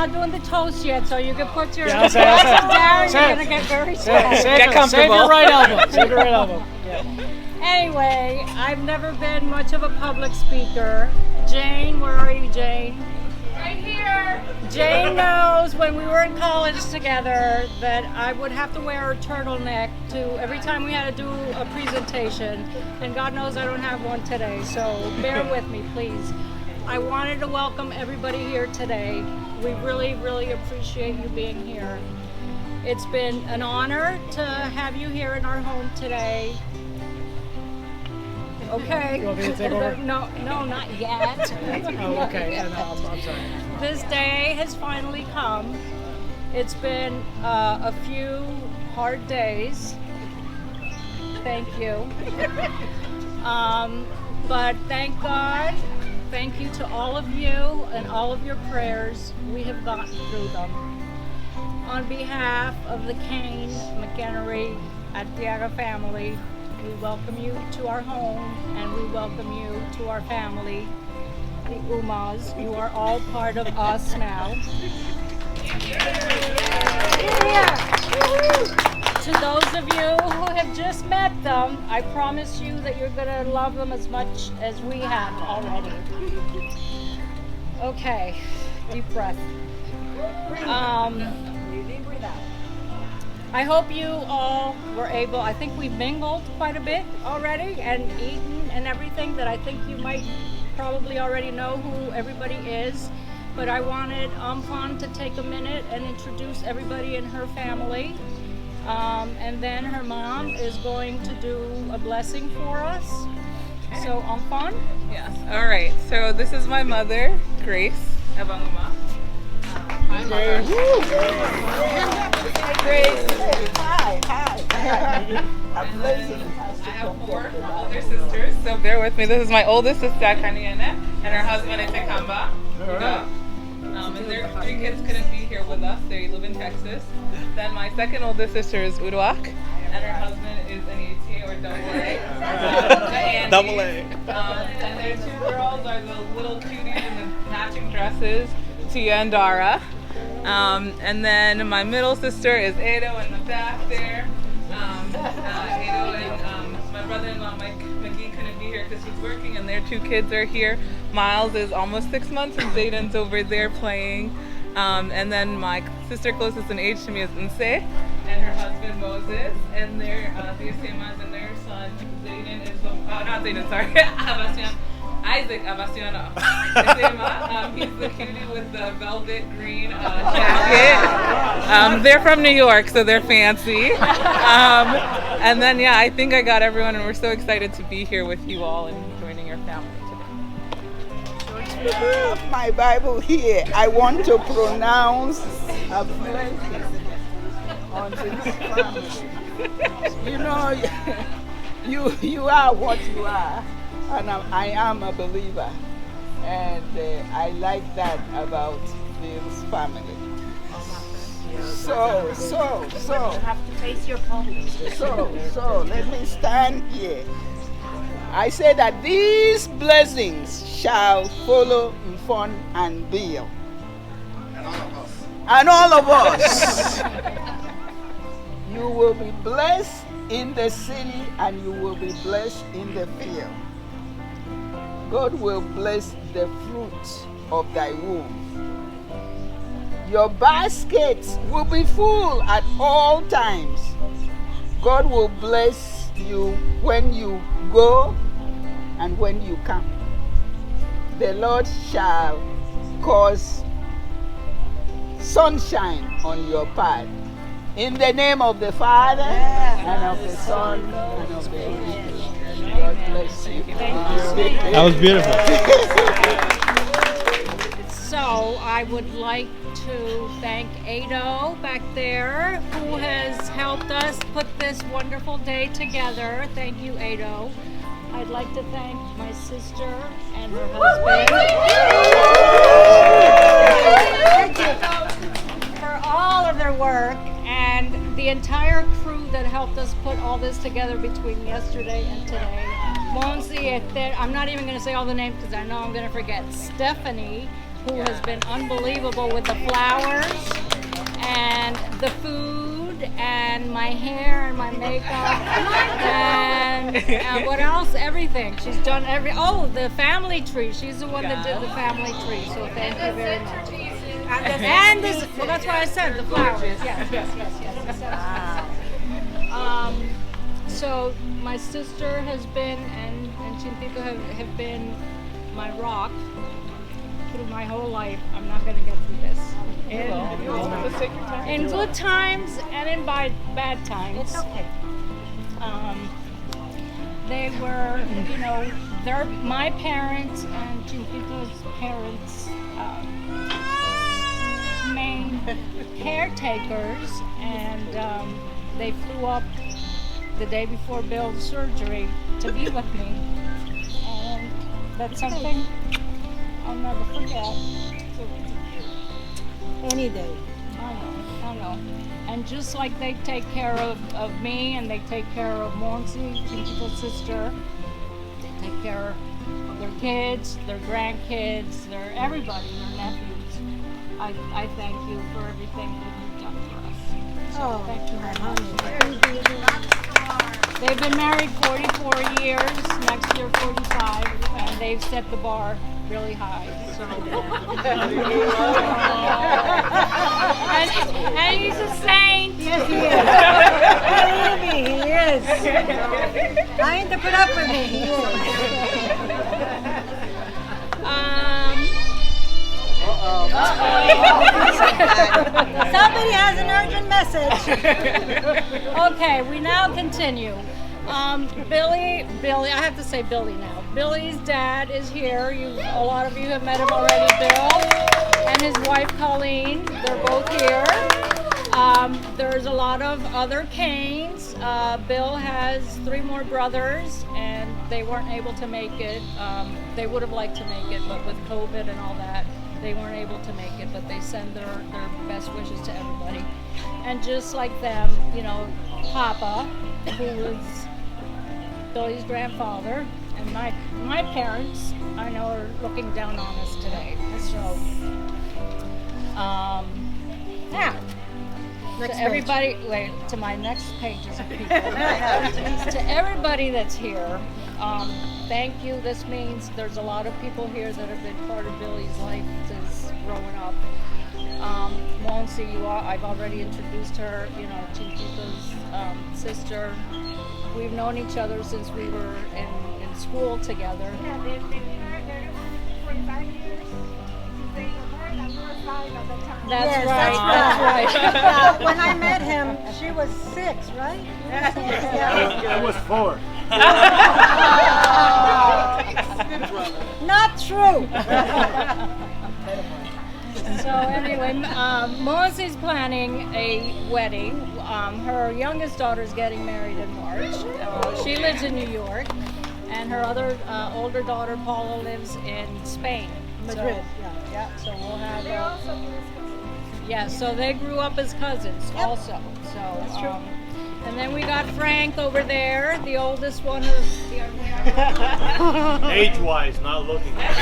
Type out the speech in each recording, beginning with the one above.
not doing the toast yet, so you can put your Yeah, say it, glasses say it. down. Say You're it. going to get very Save, tired. Get comfortable. Save your right elbow. Save your right elbow. Yeah. Anyway, I've never been much of a public speaker. Jane, where are you, Jane? Right here. Jane knows when we were in college together that I would have to wear a turtleneck to every time we had to do a presentation, and God knows I don't have one today, so bear with me, please. I wanted to welcome everybody here today. We really, really appreciate you being here. It's been an honor to have you here in our home today. Okay. You want me to take over? No, not yet. Oh, okay. And, I'm sorry. This day has finally come. It's been a few hard days. Thank you. But thank God. Thank you to all of you and all of your prayers. We have gotten through them. On behalf of the Kane, McHenry, Arteaga family, we welcome you to our home and we welcome you to our family, the Umas. You are all part of us now. To those of you who have just met them, I promise you that you're going to love them as much as we have already. Okay, deep breath. I hope you all were able, I think we mingled quite a bit already and eaten and everything that I think you might probably already know who everybody is. But I wanted Amphan to take a minute and introduce everybody in her family. And then her mom is going to do a blessing for us. So Amphan? Yes. All right. So this is my mother, Grace Abanguma. Hi, Mother. Grace. Hi. I have four older sisters, so bear with me. This is my oldest sister, Kaniene, and her husband, Itekamba. And their three kids couldn't be here with us. They live in Texas. Then my second oldest sister is Uduak, and her husband is Aniti, or Double A. Double A. And their two girls are the little cuties in the matching dresses, Tia and Dara. And then my middle sister is Ado in the back there. Ado and my brother-in-law Mike McGee couldn't be here because he's working, and their two kids are here. Miles is almost 6 months, and Zayden's over there playing. And then my sister closest in age to me is Nse, and her husband Moses, and their Semas and their son Zayden is not Zayden, sorry, Abastian. Isaac Abasiano. He's the cutie with the velvet green jacket. They're from New York, so they're fancy. And then, yeah, I think I got everyone, and we're so excited to be here with you all and joining your family today. I have my Bible here. I want to pronounce a blessing on this family. You know, you are what you are. And I am a believer, and I like that about Bill's family. So. You have to face your problems. So let me stand here. I say that these blessings shall follow Mfon and Bill. And all of us. You will be blessed in the city and you will be blessed in the field. God will bless the fruit of thy womb. Your basket will be full at all times. God will bless you when you go and when you come. The Lord shall cause sunshine on your path. In the name of the Father, and of the Son, and of the Holy Spirit. God bless you. That was beautiful. So I would like to thank Ado back there, who has helped us put this wonderful day together. Thank you, Ado. I'd like to thank my sister and her husband for all of their work, and the entire crew that helped us put all this together between yesterday and today. Monsi, I'm not even going to say all the names because I know I'm going to forget. Stephanie, who has been unbelievable with the flowers and the food and my hair and my makeup and what else? Everything. She's done the family tree. She's the one that did the family tree. So thank you very much. And this, well, that's why I said the flowers. Yes. So my sister has been, and Chimpito have been my rock through my whole life. I'm not going to get through this. In good times and in bad times. It's okay. They were, they're my parents and Chimpito's parents' main caretakers, and they flew up the day before Bill's surgery to be with me, and that's something I'll never forget. Any day. I know. And just like they take care of me and they take care of Monsi, Chimpito's sister, they take care of their kids, their grandkids, their everybody, their nephews. I thank you for everything that you've done for us. So thank you very much. They've been married 44 years, next year 45, and they've set the bar really high. So. and he's a saint. Yes, he is. Believe me, he is. Trying to put up with me. He Somebody has an urgent message. Okay, we now continue. Billy, I have to say Billy now. Billy's dad is here. A lot of you have met him already, Bill, and his wife Colleen. They're both here. There's a lot of other Canes. Bill has 3 more brothers, and they weren't able to make it. They would have liked to make it, but with COVID and all that, they weren't able to make it. But they send their best wishes to everybody. And just like them, Papa, who was Billy's grandfather, and my parents, I know, are looking down on us today. So, now, to everybody, to my next pages of people. To everybody that's here, thank you. This means there's a lot of people here that have been part of Billy's life since growing up. Monsi, I've already introduced her, Chimpito's sister. We've known each other since we were in school together. Yeah, they've been here 45 years. They were born at 5 at the time. That's Yes, right. That's right. When I met him, she was 6, right? I was 4. Not true. So anyway, Monsi's planning a wedding. Her youngest daughter's getting married in March. She lives in New York, and her other older daughter Paula lives in Spain, Madrid. So, yeah. So we'll have. So they grew up as cousins also. So that's true. And then we got Frank over there, the oldest one of the. Age-wise, not looking. And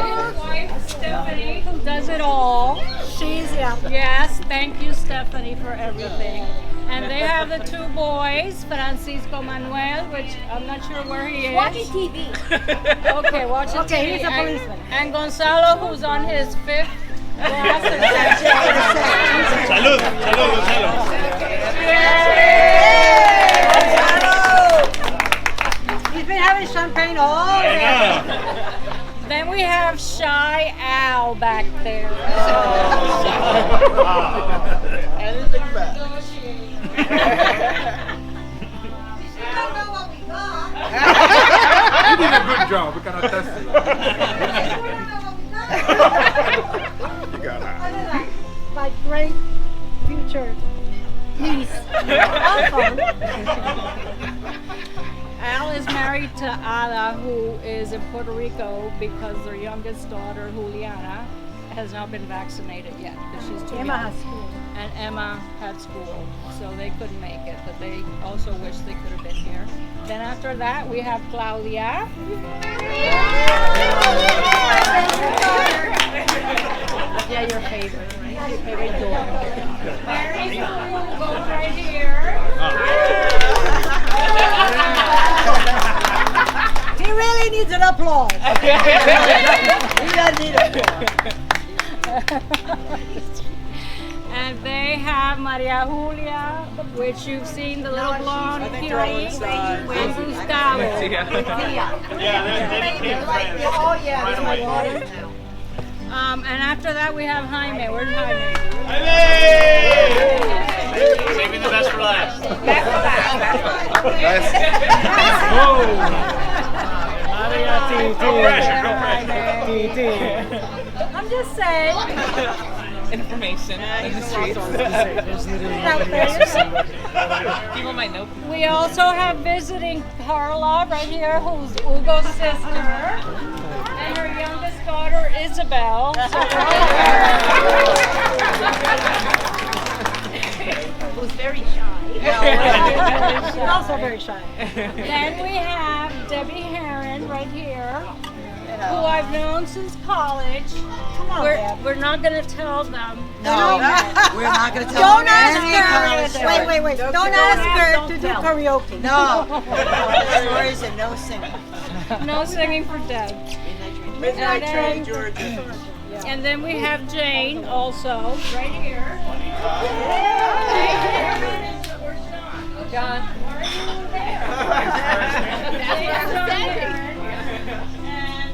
his wife Stephanie, who does it all. Yes, thank you, Stephanie, for everything. And they have the 2 boys, Francisco Manuel, which I'm not sure where he is. Watching TV. Okay, watching TV. Okay, he's a policeman. And Gonzalo, who's on his 5th glass of Salud, Gonzalo. He's been having champagne all day. Then we have Shy Al back there. Anything bad? You don't know what we got. You did a good job. We can attest to that. You don't know what we got. You got that. My great future niece. Al is married to Ada, who is in Puerto Rico because their youngest daughter, Juliana, has not been vaccinated yet because she's too Emma young. has school. and Emma had school, so they couldn't make it, but they also wish they could have been here. Then after that, we have Claudia. Yeah, your favorite, right? Your favorite daughter. Mary Sue goes right here. He really needs an applause. He doesn't need applause. And they have Maria Julia, which you've seen, the little blonde cutie, with Gustavo. Yeah, they became friends. Oh yeah, Right that's my away. daughter. And after that, we have Jaime. Where's Jaime? Saving the best for last. No pressure, no pressure. I'm just saying. Information in the streets. There's literally nobody else to see. People might know. We also have visiting Carla right here, who's Hugo's sister, and her youngest daughter Isabel. Who's very shy. She's also very shy. Then we have Debbie Heron right here, who I've known since college. Come on, Deb. We're not going to tell them. No, we're not going to tell Don't them ask any her. college Wait. Don't ask her to do karaoke. No. Stories and no singing. No singing for Deb. Midnight Train, Georgia. And then we have Jane also, right here. John. And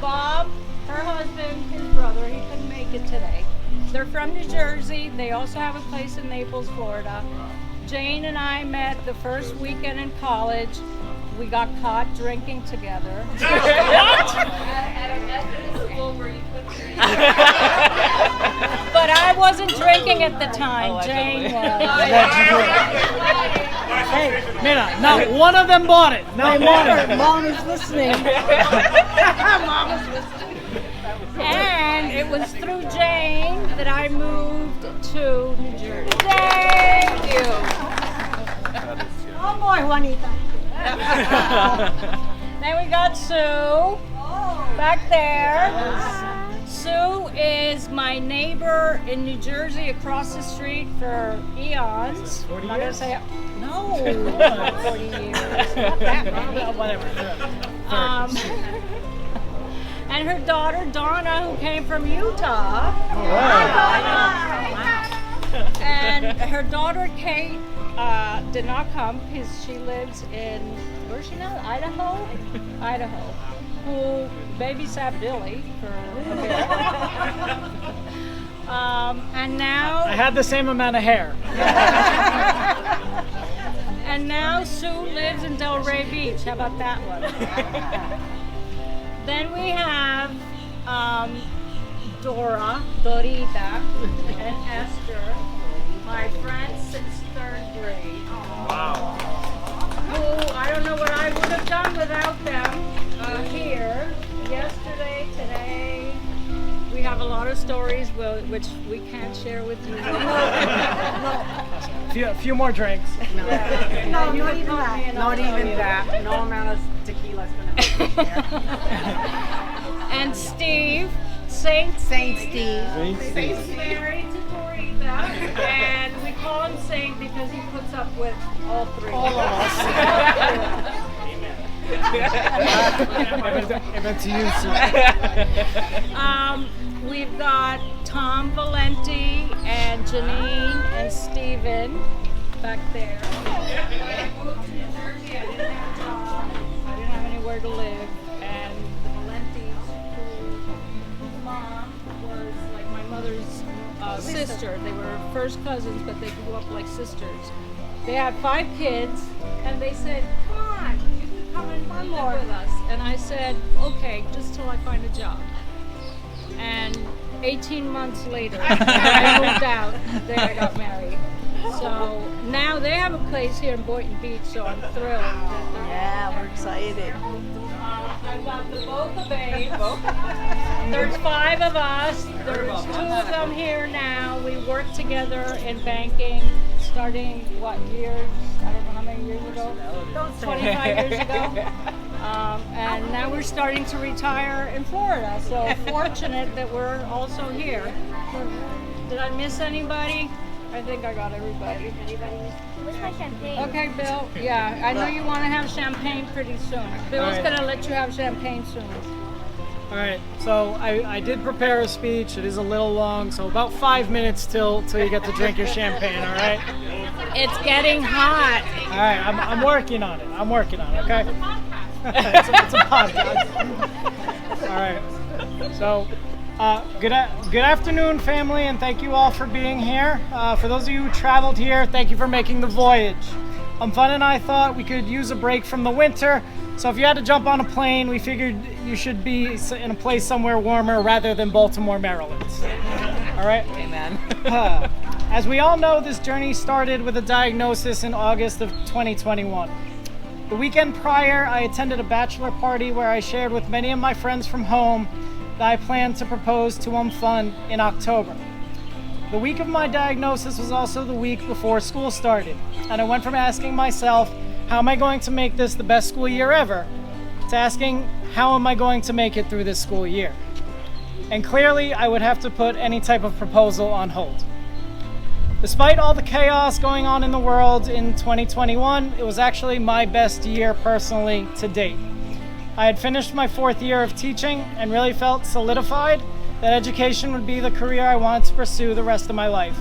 Bob, her husband, his brother, he couldn't make it today. They're from New Jersey. They also have a place in Naples, Florida. Jane and I met the first weekend in college. We got caught drinking together. But I wasn't drinking at the time. Jane was. Hey, Mina, not one of them bought it. Not one. Mom is listening. And it was through Jane that I moved to New Jersey. Thank you. Oh boy, Juanita. Then we got Sue back there. Sue is my neighbor in New Jersey across the street for eons. 40 I'm not gonna years? say no, 40 years. Not that long. Whatever. And her daughter Donna, who came from Utah. And her daughter Kate did not come because she lives in, where's she now? Idaho? Idaho. Who babysat Billy for a bit. And now. I had the same amount of hair. And now Sue lives in Delray Beach. How about that one? Then we have Dorita, and Esther, my friends since 3rd grade. Wow. Who I don't know what I would have done without them here. Yesterday, today. We have a lot of stories which we can't share with you. A few more drinks. No, not even that. Not even that. No amount of tequila is going to And Steve, Saint Steve. He's married to Dorita, and we call him Saint because he puts up with all three. All of us. Amen to you, Sue. We've got Tom Valenti and Janine and Steven back there. When I moved to New Jersey, I didn't have a job. I didn't have anywhere to live. And the Valentis, whose mom was like my mother's sister. They were first cousins, but they grew up like sisters. They had 5 kids, and they said, "Come on, you can come and live with us." And I said, "Okay, just till I find a job." And 18 months later, I moved out. There I got married. So now they have a place here in Boynton Beach, so I'm thrilled. Yeah, we're excited. I've got both the babes. There's 5 of us. There's 2 of them here now. We worked together in banking starting, what, years? I don't know how many years ago. 25 years ago. And now we're starting to retire in Florida. So fortunate that we're also here. Did I miss anybody? I think I got everybody. Where's my champagne? Okay, Bill. Yeah, I know you want to have champagne pretty soon. Bill's right. gonna let you have champagne soon. All right, so I did prepare a speech. It is a little long, so about 5 minutes till you get to drink your champagne, all right? It's getting hot. All right, I'm working on it, okay? it's a podcast. All right, so good afternoon, family, and thank you all for being here. For those of you who traveled here, thank you for making the voyage. Fun and I thought we could use a break from the winter, so if you had to jump on a plane, we figured you should be in a place somewhere warmer rather than Baltimore, Maryland. All right? Amen. As we all know, this journey started with a diagnosis in August of 2021. The weekend prior, I attended a bachelor party where I shared with many of my friends from home that I planned to propose to Fun in October. The week of my diagnosis was also the week before school started, and I went from asking myself, how am I going to make this the best school year ever, to asking, how am I going to make it through this school year? And clearly, I would have to put any type of proposal on hold. Despite all the chaos going on in the world in 2021, it was actually my best year personally to date. I had finished my 4th year of teaching and really felt solidified that education would be the career I wanted to pursue the rest of my life.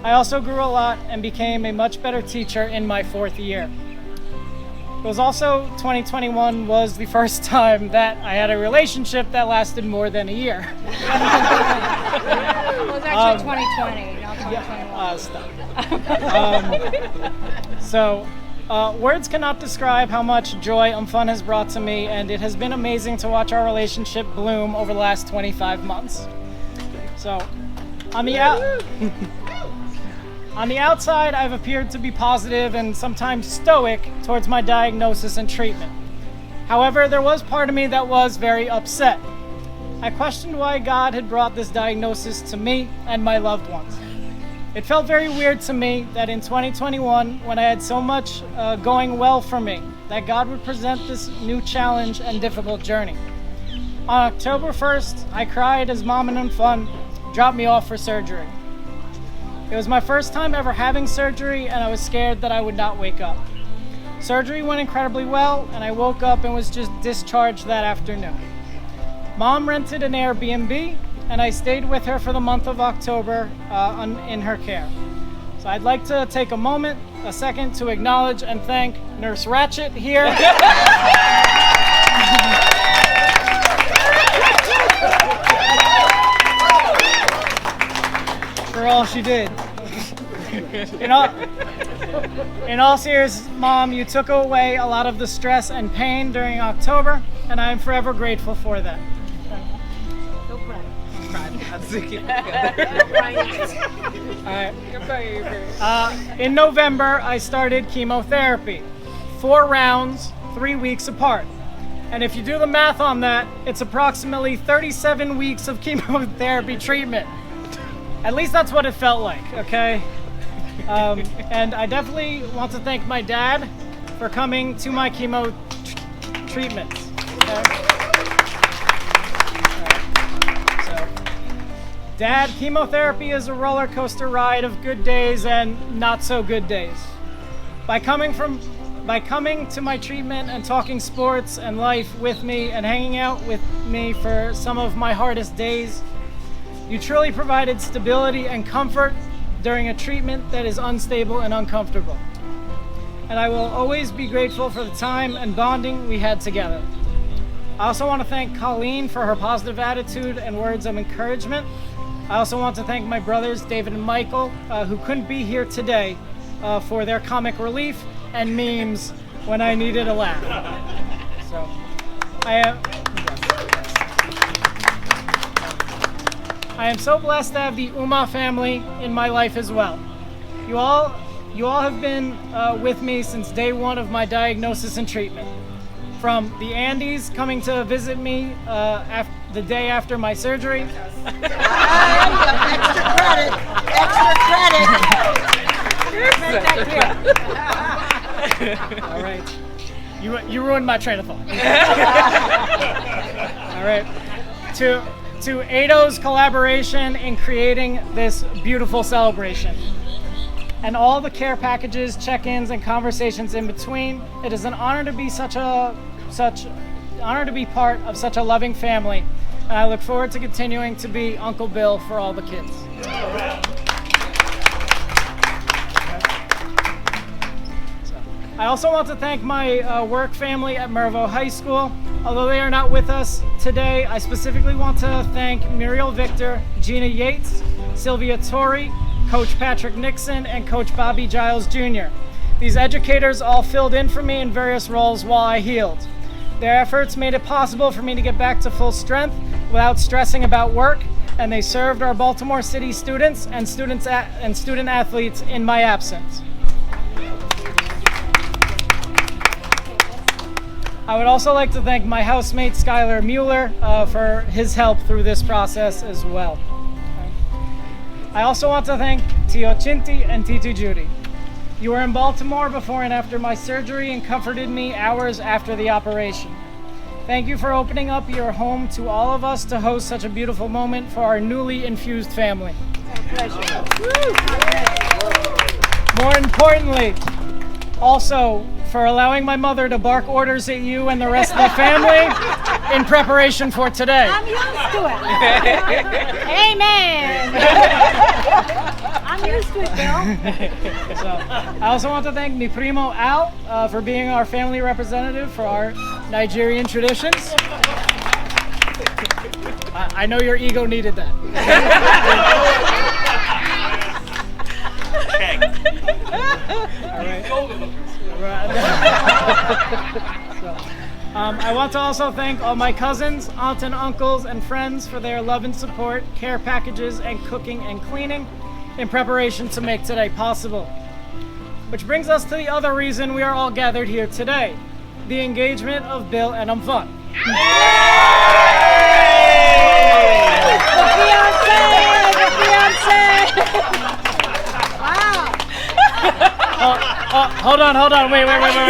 I also grew a lot and became a much better teacher in my 4th year. It was also 2021 was the first time that I had a relationship that lasted more than a year. It was actually 2020, not 2021. Words cannot describe how much joy Fun has brought to me, and it has been amazing to watch our relationship bloom over the last 25 months. So, on the outside, I've appeared to be positive and sometimes stoic towards my diagnosis and treatment. However, there was part of me that was very upset. I questioned why God had brought this diagnosis to me and my loved ones. It felt very weird to me that in 2021, when I had so much going well for me, that God would present this new challenge and difficult journey. On October 1st, I cried as Mom and Fun dropped me off for surgery. It was my first time ever having surgery, and I was scared that I would not wake up. Surgery went incredibly well, and I woke up and was just discharged that afternoon. Mom rented an Airbnb, and I stayed with her for the month of October in her care. So I'd like to take a second to acknowledge and thank Nurse Ratchet here. For all she did. In all seriousness, Mom, you took away a lot of the stress and pain during October, and I am forever grateful for that. In November, I started chemotherapy. 4 rounds, 3 weeks apart. And if you do the math on that, it's approximately 37 weeks of chemotherapy treatment. At least that's what it felt like, okay? And I definitely want to thank my dad for coming to my chemo treatments. Okay? Dad, chemotherapy is a roller coaster ride of good days and not so good days. By coming to my treatment and talking sports and life with me and hanging out with me for some of my hardest days, you truly provided stability and comfort during a treatment that is unstable and uncomfortable. And I will always be grateful for the time and bonding we had together. I also want to thank Colleen for her positive attitude and words of encouragement. I also want to thank my brothers, David and Michael, who couldn't be here today, for their comic relief and memes when I needed a laugh. So, I am so blessed to have the Uma family in my life as well. You all have been with me since day one of my diagnosis and treatment. from the Andes coming to visit me the day after my surgery. Extra credit. Extra credit. All right. You ruined my train of thought. All right. To Ado's collaboration in creating this beautiful celebration, and all the care packages, check-ins, and conversations in between, it is an honor to be part of such a loving family, and I look forward to continuing to be Uncle Bill for all the kids. I also want to thank my work family at Mervo High School. Although they are not with us today, I specifically want to thank Muriel Victor, Gina Yates, Sylvia Torrey, Coach Patrick Nixon, and Coach Bobby Giles Jr. These educators all filled in for me in various roles while I healed. Their efforts made it possible for me to get back to full strength without stressing about work, and they served our Baltimore City students and student athletes in my absence. I would also like to thank my housemate Skylar Mueller for his help through this process as well. I also want to thank Tio Chinti and Titi Judy. You were in Baltimore before and after my surgery and comforted me hours after the operation. Thank you for opening up your home to all of us to host such a beautiful moment for our newly infused family. More importantly, also for allowing my mother to bark orders at you and the rest of the family in preparation for today. I'm used to it. Amen. I'm used to it, Bill. So, I also want to thank mi primo Al for being our family representative for our Nigerian traditions. I know your ego needed that. All right. I want to also thank all my cousins, aunts and uncles, and friends for their love and support, care packages, and cooking and cleaning in preparation to make today possible. Which brings us to the other reason we are all gathered here today, the engagement of Bill and Umfun. The fiancé! Wow. Hold on, wait. Hold on.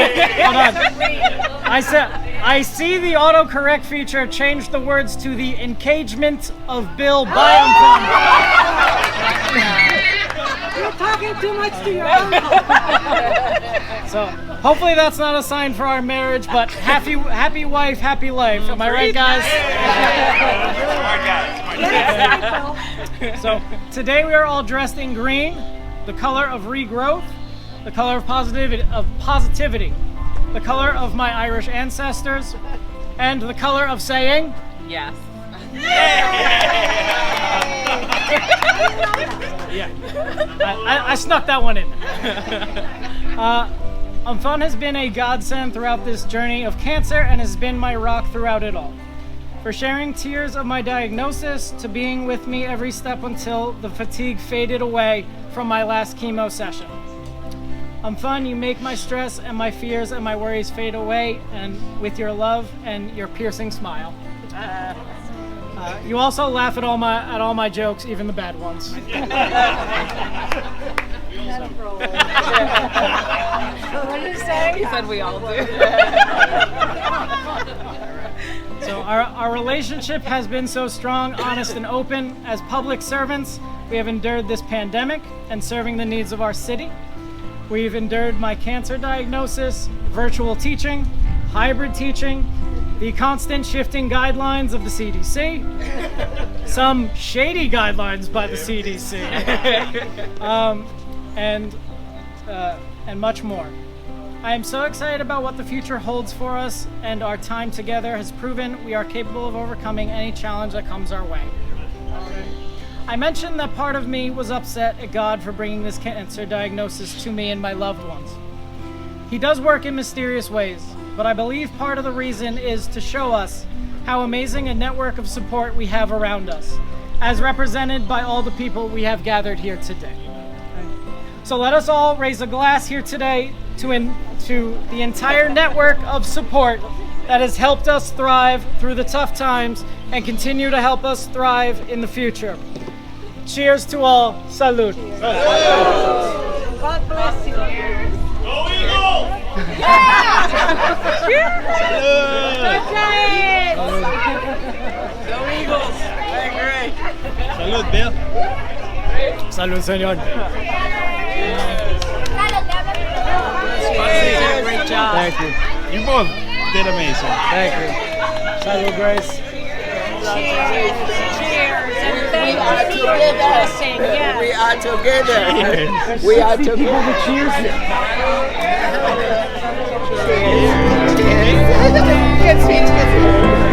I see the autocorrect feature change the words to the engagement of Bill by Umfun. You're talking too much to your uncle. So hopefully that's not a sign for our marriage, but happy wife, happy life. Am I right, guys? So today we are all dressed in green, the color of regrowth, the color of positivity, the color of my Irish ancestors, and the color of saying Yes. yeah. I snuck that one in. Umfun has been a godsend throughout this journey of cancer and has been my rock throughout it all. For sharing tears of my diagnosis, to being with me every step until the fatigue faded away from my last chemo session. Umfun, you make my stress and my fears and my worries fade away, and with your love and your piercing smile. You also laugh at all my jokes, even the bad ones. What did you say? He said we all do. So our relationship has been so strong, honest, and open. As public servants, we have endured this pandemic and serving the needs of our city. We've endured my cancer diagnosis, virtual teaching, hybrid teaching, the constant shifting guidelines of the CDC, some shady guidelines by the CDC, and much more. I am so excited about what the future holds for us, and our time together has proven we are capable of overcoming any challenge that comes our way. I mentioned that part of me was upset at God for bringing this cancer diagnosis to me and my loved ones. He does work in mysterious ways, but I believe part of the reason is to show us how amazing a network of support we have around us, as represented by all the people we have gathered here today. So let us all raise a glass here today to the entire network of support that has helped us thrive through the tough times and continue to help us thrive in the future. Cheers to all. Salud. God bless you. Go Eagles! Go Eagles! Salud, Bill. Salud, señor. Great job. Thank you. You both did amazing. Thank you. Salud, Grace. Cheers. And thank you for your together. blessing. Yes. We are together. We are together. Cheers. Cheers.